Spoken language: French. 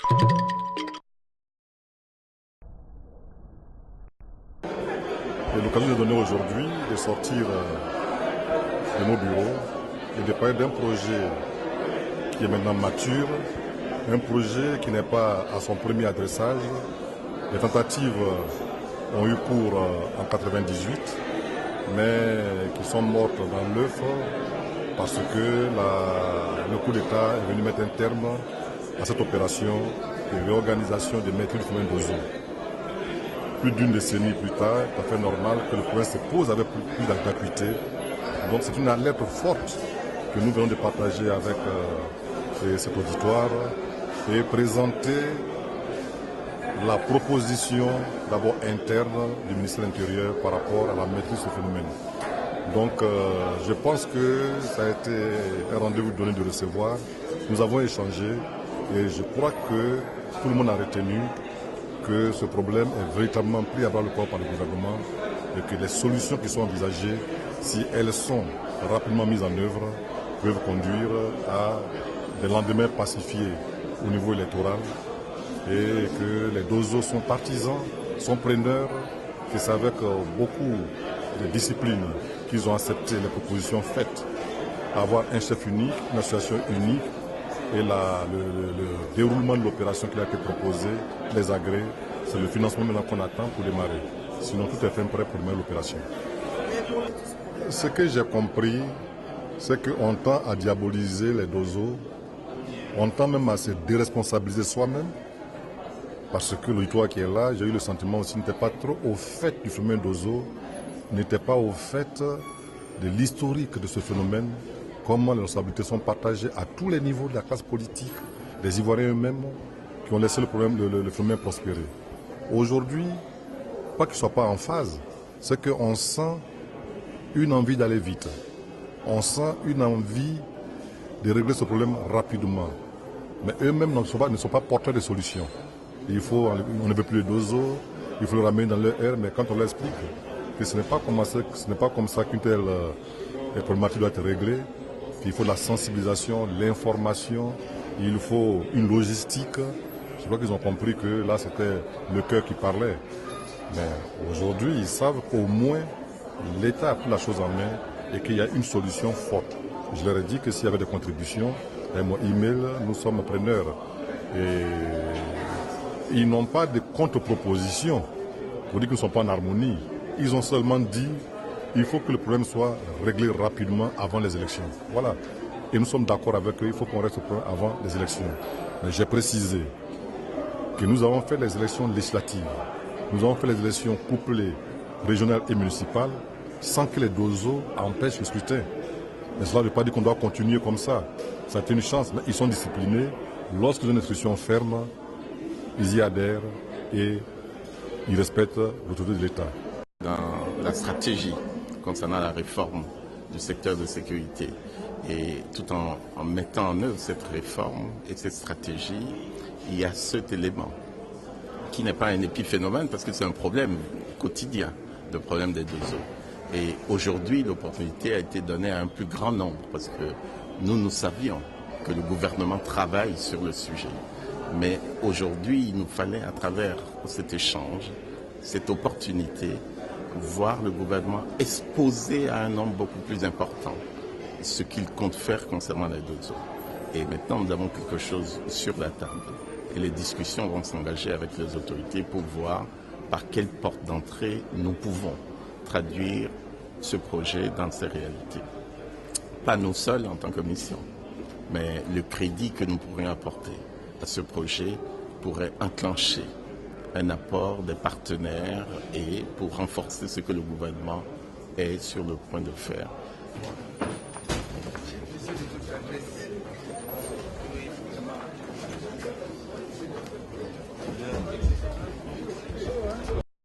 J'ai l'occasion de donner aujourd'hui de sortir de nos bureaux et de parler d'un projet qui est maintenant mature, un projet qui n'est pas à son premier adressage. Les tentatives ont eu cours en 1998, mais qui sont mortes dans l'œuf parce que le coup d'État est venu mettre un terme à cette opération de réorganisation des maîtres du phénomène d'Ozo. Plus d'une décennie plus tard, c'est tout à fait normal que le problème se pose avec plus d'acuité. Donc c'est une alerte forte que nous venons de partager avec cet auditoire et présenter la proposition d'abord interne du ministère de l'Intérieur par rapport à la maîtrise de ce phénomène. Donc je pense que ça a été un rendez-vous donné de recevoir. Nous avons échangé et je crois que tout le monde a retenu que ce problème est véritablement pris à bras le corps par le gouvernement et que les solutions qui sont envisagées, si elles sont rapidement mises en œuvre, peuvent conduire à des lendemains pacifiés au niveau électoral et que les Dozo sont partisans, sont preneurs, que c'est avec beaucoup de discipline qu'ils ont accepté les propositions faites, avoir un chef unique, une association unique et le déroulement de l'opération qui a été proposée, les agrès, c'est le financement maintenant qu'on attend pour démarrer. Sinon tout est fait prêt pour démarrer l'opération. Ce que j'ai compris, c'est qu'on tend à diaboliser les Dozo, on tend même à se déresponsabiliser soi-même, parce que l'auditoire qui est là, j'ai eu le sentiment aussi, n'était pas trop au fait du phénomène d'Ozo, n'était pas au fait de l'historique de ce phénomène, comment les responsabilités sont partagées à tous les niveaux de la classe politique, des Ivoiriens eux-mêmes, qui ont laissé le phénomène prospérer. Aujourd'hui, pas qu'ils ne soient pas en phase, c'est qu'on sent une envie d'aller vite. On sent une envie de régler ce problème rapidement. Mais eux-mêmes ne sont pas porteurs de solutions. On ne veut plus les Dozo, il faut le ramener dans leur air, mais quand on leur explique que ce n'est pas comme ça qu'une telle problématique doit être réglée, qu'il faut de la sensibilisation, l'information, il faut une logistique. Je crois qu'ils ont compris que là c'était le cœur qui parlait. Mais aujourd'hui, ils savent qu'au moins l'État a pris la chose en main et qu'il y a une solution forte. Je leur ai dit que s'il y avait des contributions, mon email, nous sommes preneurs. Et ils n'ont pas de contre-propositions pour dire qu'ils ne sont pas en harmonie. Ils ont seulement dit qu'il faut que le problème soit réglé rapidement avant les élections. Voilà. Et nous sommes d'accord avec eux, il faut qu'on reste au point avant les élections. Mais j'ai précisé que nous avons fait les élections législatives. Nous avons fait les élections couplées, régionales et municipales, sans que les Dozo empêchent le scrutin. Mais cela ne veut pas dire qu'on doit continuer comme ça. Ça a été une chance, mais ils sont disciplinés. Lorsqu'ils ont une institution ferme, ils y adhèrent et ils respectent l'autorité de l'État. Dans la stratégie concernant la réforme du secteur de sécurité et tout en mettant en œuvre cette réforme et cette stratégie, il y a cet élément qui n'est pas un épiphénomène parce que c'est un problème quotidien, le problème des Dozo. Et aujourd'hui, l'opportunité a été donnée à un plus grand nombre parce que nous savions que le gouvernement travaille sur le sujet. Mais aujourd'hui, il nous fallait, à travers cet échange, cette opportunité, voir le gouvernement exposer à un nombre beaucoup plus important ce qu'il compte faire concernant les Dozo. Et maintenant, nous avons quelque chose sur la table. Et les discussions vont s'engager avec les autorités pour voir par quelle porte d'entrée nous pouvons traduire ce projet dans ses réalités. Pas nous seuls en tant que mission, mais le crédit que nous pourrions apporter à ce projet pourrait enclencher un apport des partenaires et pour renforcer ce que le gouvernement est sur le point de faire.